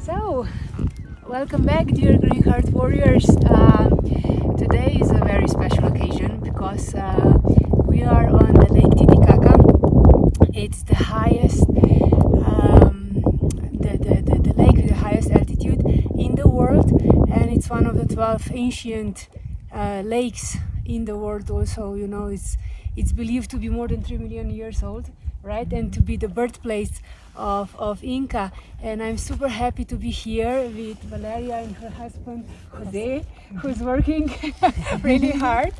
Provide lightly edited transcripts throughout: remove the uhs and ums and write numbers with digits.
So, welcome back, dear Green Heart Warriors. Today is a very special occasion because we are on the Lake Titicaca. It's the highest, the lake with the highest altitude in the world, and it's one of the 12 ancient lakes in the world. Also, you know, it's believed to be more than 3 million years old, right? And to be the birthplace of Inca. And I'm super happy to be here with Valeria and her husband Jose, who's working really hard,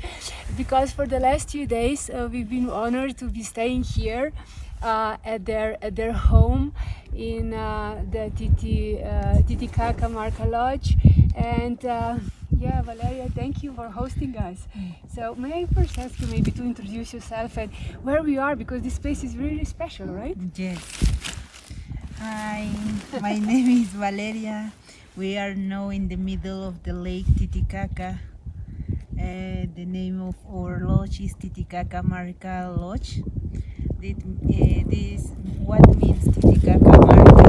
because for the last few days we've been honored to be staying here at their home in the Titicaca Marka Lodge. And yeah, Valeria, thank you for hosting us. So may I first ask you maybe to introduce yourself and where we are, because this place is really special, right? Yes. Hi, my name is Valeria. We are now in the middle of the Lake Titicaca. The name of our lodge is Titicaca Marka Lodge. This what means Titicaca Marka.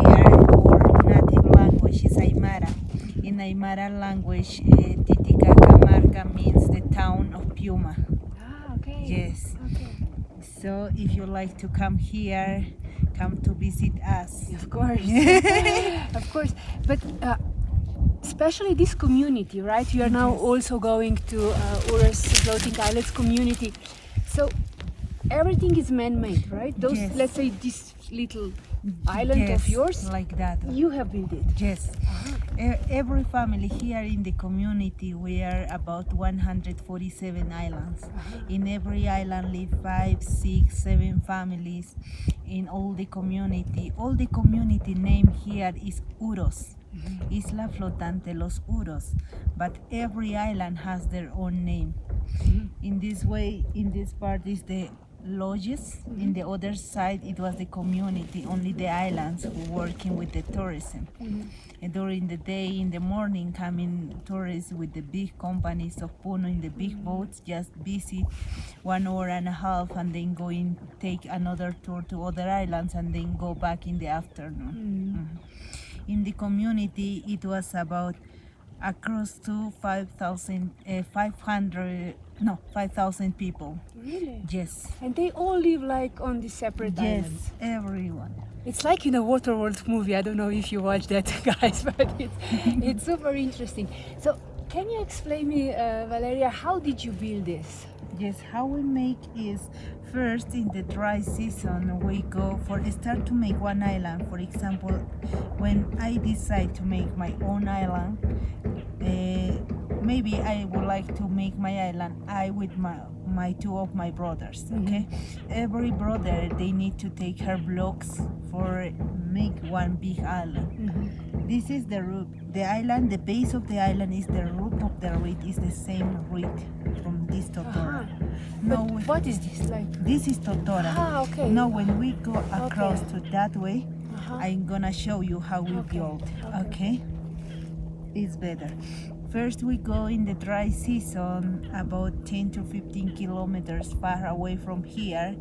Here our native language is Aymara. In Aymara language, Titicaca Marka means the town of Piuma. Ah, okay. Yes. Okay. So if you like to come here, come to visit us. Of course. Of course. But especially this community, right? You are now Yes. also going to Uros Floating Islands community. So everything is man-made, right? Those, Yes. let's say, this little island of Yes, yours, like that. you have built it. Yes. Every family here in the community, we are about 147 islands. In every island live 5, 6, 7 families in all the community. All the community name here is Uros. Isla Flotante Los Uros. But every island has their own name. In this way, in this part is the lodges. In the other side it was the community, only the islands who working with the tourism. And during the day, in the morning, coming tourists with the big companies of Puno in the big boats, just visit 1 hour and a half and then going take another tour to other islands and then go back in the afternoon. In the community it was about across to 5,000 people. Really? Yes. And they all live like on the separate islands. Yes, everyone. It's like in a Waterworld movie. I don't know if you watch that, guys, but it's super interesting. So can you explain me, Valeria, how did you build this? Yes, how we make is first in the dry season we go for start to make one island. For example, when I decide to make my own island, maybe I would like to make my island with my two of my brothers. Okay, every brother they need to take her blocks for make one big island. This is the roof. The island, the base of the island is the roof of the reed is the same reed from this totora. But what is this like? This is totora. Ah, okay. Now when we go across Okay. to that way, I'm gonna show you how we build. Okay? It's better. First we go in the dry season about 10 to 15 kilometers far away from here,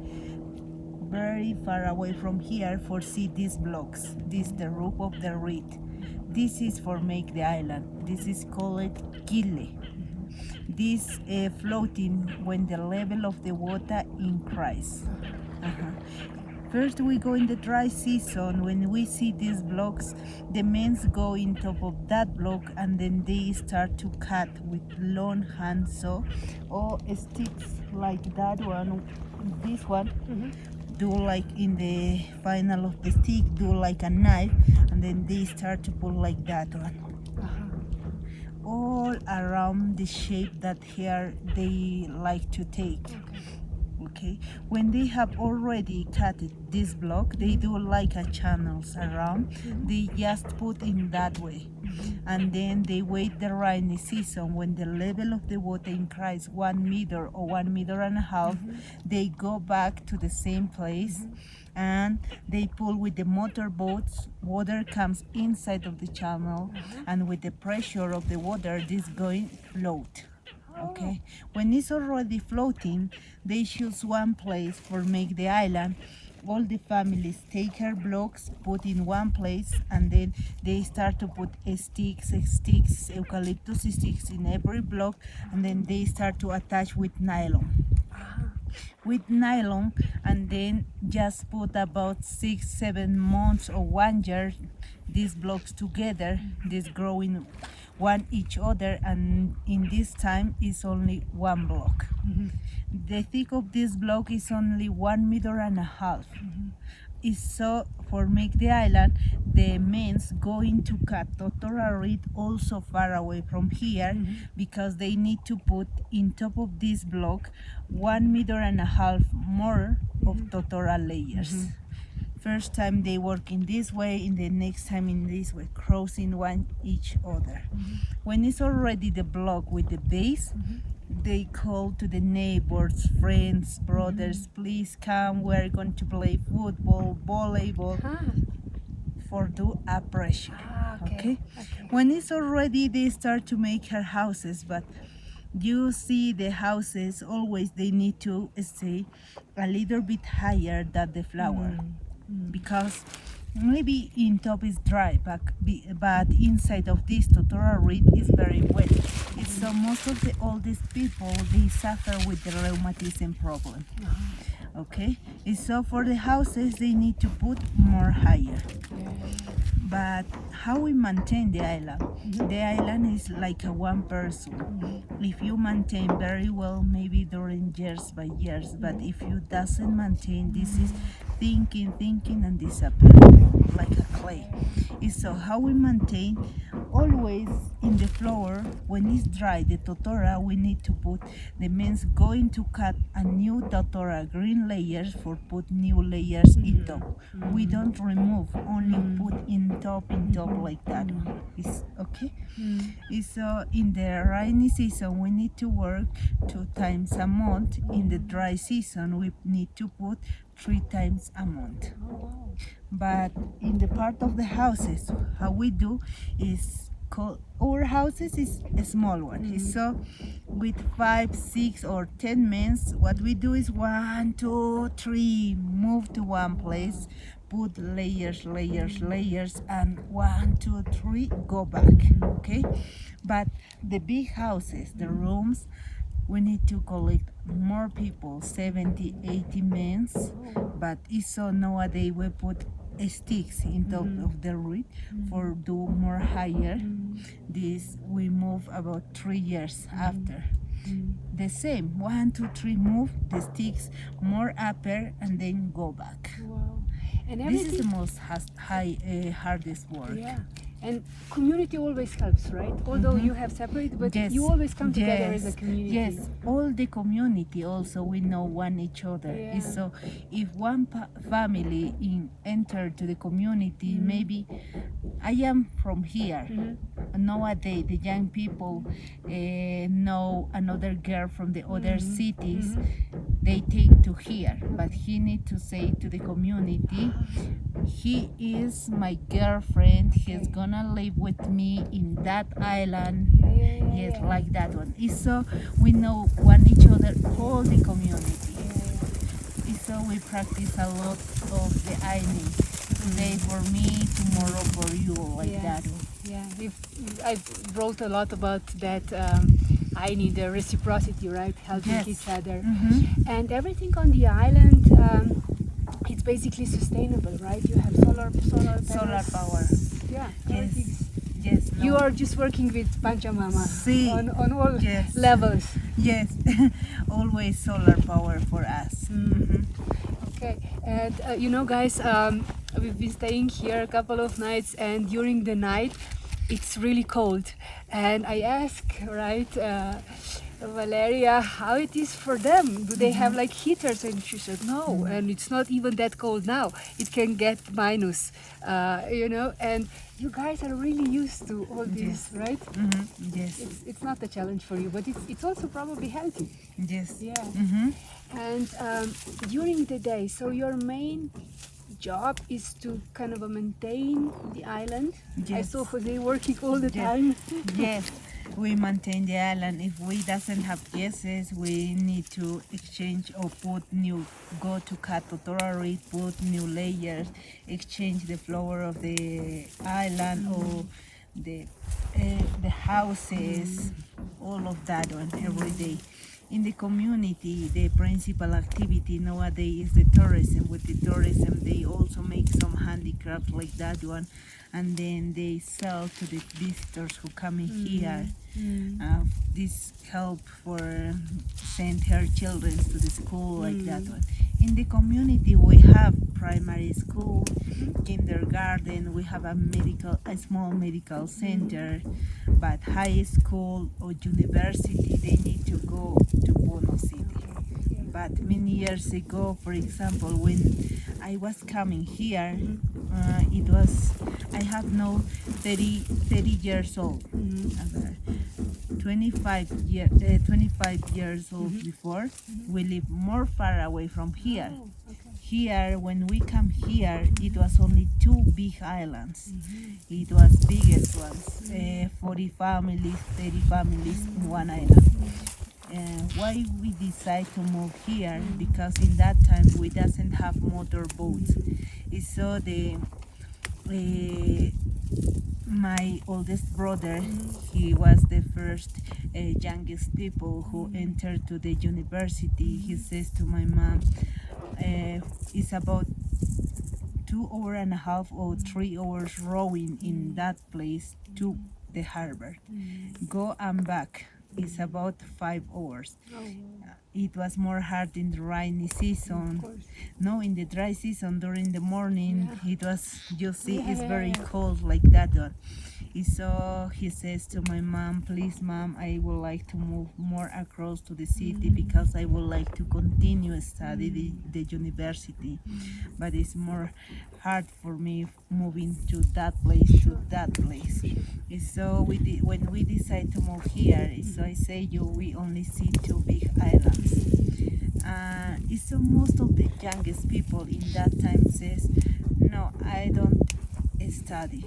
very far away from here, for see these blocks. This the roof of the reed. This is for make the island. This is called kille. This floating when the level of the water increase. First we go in the dry season. When we see these blocks, the men go in top of that block and then they start to cut with long hand saw or sticks like that one. This one do like in the final of the stick, do like a knife, and then they start to pull like that one. All around the shape that here they like to take. Okay, when they have already cut this block, they do like a channels around. They just put in that way, and then they wait the rainy season. When the level of the water increase 1 meter or 1.5 meters, they go back to the same place and they pull with the motor boats. Water comes inside of the channel, and with the pressure of the water, this going float. Okay, when it's already floating, they choose one place for make the island. all the families take her blocks, put in one place, and then they start to put sticks, eucalyptus sticks in every block, and then they start to attach with nylon. And then just put about 6-7 months or 1 year these blocks together, this growing one each other, and in this time is only one block. The thick of this block is only 1.5 meters. Is so for make the island, the men's going to cut totora reed also far away from here, because they need to put in top of this block 1.5 meters more of totora layers. First time they work in this way, in the next time in this way, crossing one each other. When it's already the block with the base, they call to the neighbors, friends, brothers, please come, we're going to play football, volleyball, for do a pressure. Okay. When it's already, they start to make her houses, but you see the houses always they need to stay a little bit higher than the flower, because maybe in top is dry, but inside of this totora reed is very wet. So most of the oldest people, they suffer with the rheumatism problem. Okay, so for the houses they need to put more higher. But how we maintain the island? The island is like a one person. If you maintain very well, maybe during years by years, but if you doesn't maintain, this is thinking and disappearing like a clay. So how we maintain, always in the floor, when it's dry, the totora, we need to put, the men's going to cut a new totora green layers for put new layers in top. We don't remove, only put in top like that one. Is okay. So in the rainy season we need to work 2 times a month. In the dry season we need to put 3 times a month. But in the part of the houses, how we do is called, our houses is a small one. So with 5, 6 or 10 men, what we do is 1, 2, 3, move to one place, put layers, and 1, 2, 3, go back. Okay, but the big houses, the rooms, we need to collect more people, 70, 80 men. But so nowadays we put sticks in top of the reed for do more higher. This we move about 3 years after. The same, 1, 2, 3, move the sticks more upper and then go back. And this is the most hardest work. And community always helps, right? Although you have separated, but you always come together as a community. Yes, all the community also, we know one each other. So if one family enter to the community, maybe I am from here. Nowadays, the young people know another girl from the other cities. They take to here, but he need to say to the community, he is my girlfriend, he's gonna live with me in that island. Yes, like that one. So we know one each other, all the community. So we practice a lot of the ironing. Today for me, tomorrow for you, like that. I wrote a lot about that. I need the reciprocity, right? Helping each other. And everything on the island, it's basically sustainable, right? You have solar power. Yes. You are just working with Panchamama on all levels. Yes, always solar power for us. Okay, and you know, guys, we've been staying here a couple of nights, and during the night it's really cold, and I asked, right, Valeria, how it is for them. Do they have like heaters? And she said no, and it's not even that cold now. It can get minus, you know, and you guys are really used to all this, right? Yes. It's not a challenge for you, but it's also probably healthy. Yes. And during the day, so your main job is to kind of maintain the island. I saw Jose working all the time. Yes. we maintain the island. If we doesn't have guests, we need to exchange or go to totora reef, put new layers, exchange the floor of the island or the houses, all of that one every day. In the community, the principal activity nowadays is the tourism. With the tourism, they also make some handicrafts like that one, and then they sell to the visitors who come in here. This help for send her children to the school like that one. In the community, we have primary school, kindergarten, we have a small medical center, but high school or university, they need to go to Bono City. But many years ago, for example, when I was coming here, I have now 30 years old. 25 years old before, we live more far away from here. Here, when we come here, it was only 2 big islands. It was biggest ones, 40 families, 30 families in one island. Why we decide to move here? Because in that time we doesn't have motorboats. So my oldest brother, he was the first youngest people who entered to the university. He says to my mom, it's about 2.5 or 3 hours rowing in that place to the harbor. Go and back. It's about 5 hours. It was more hard in the rainy season. No, in the dry season, during the morning, it was, you see, it's very cold like that one. So he says to my mom, please mom, I would like to move more across to the city because I would like to continue study the university. But it's more hard for me moving to that place to that place. So when we decide to move here, so I say we only see 2 big islands. So most of the youngest people in that time says, no, I don't study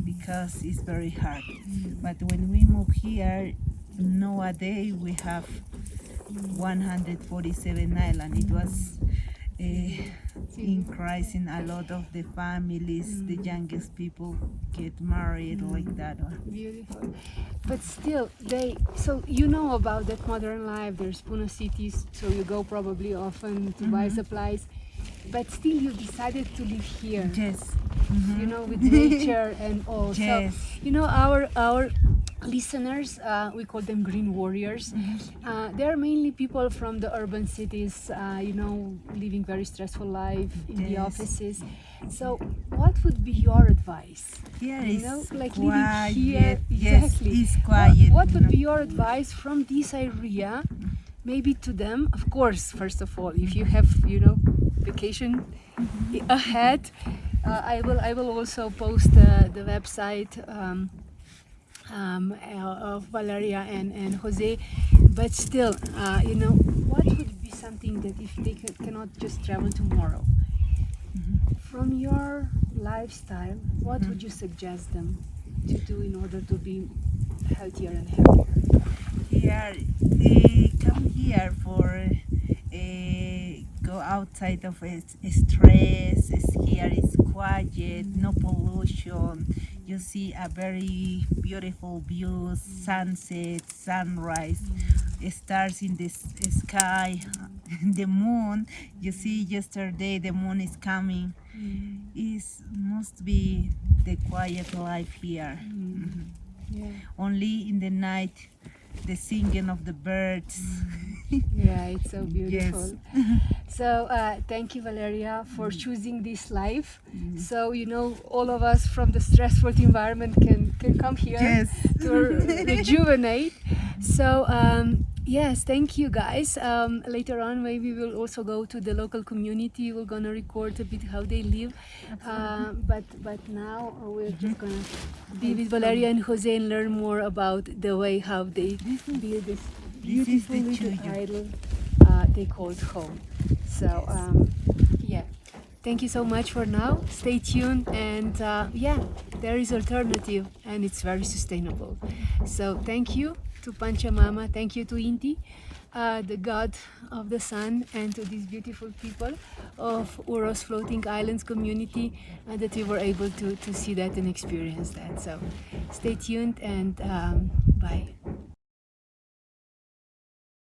because it's very hard. But when we move here, nowadays we have 147 islands. It was increasing a lot of the families, the youngest people get married like that one. Beautiful. But still, so you know about that modern life, there's Puno cities, so you go probably often to buy supplies, but still you decided to live here. Yes. You know, with nature and all. Yes. So, you know, our listeners, we call them green warriors. They are mainly people from the urban cities, you know, living very stressful life in the offices. So what would be your advice? Here you is know, like quiet. living here, Yes, exactly. it's quiet. What would be your advice from this area, maybe to them? Of course, first of all, if you have, you know, vacation ahead, I will also post the website of Valeria and Jose, but still, you know, what would be something that if they cannot just travel tomorrow, from your lifestyle, what would you suggest them to do in order to be healthier and happier? Here, they come here for go outside of stress. Here it's quiet, no pollution. You see a very beautiful view, sunset, sunrise, stars in the sky, the moon. You see yesterday the moon is coming. It must be the quiet life here. Only in the night, the singing of the birds. Yeah, it's so beautiful. Yes. So thank you, Valeria, for choosing this life. So, you know, all of us from the stressful environment can come here to rejuvenate. So yes, thank you guys. Later on, maybe we'll also go to the local community. We're gonna record a bit how they live. But now we're just gonna be with Valeria and Jose and learn more about the way how they build this beautiful little idol they called home. So yeah, thank you so much for now. Stay tuned, and yeah, there is alternative, and it's very sustainable. So thank you to Panchamama, thank you to Inti, the god of the sun, and to these beautiful people of Uros Floating Islands community, that we were able to see that and experience that. So stay tuned, and bye.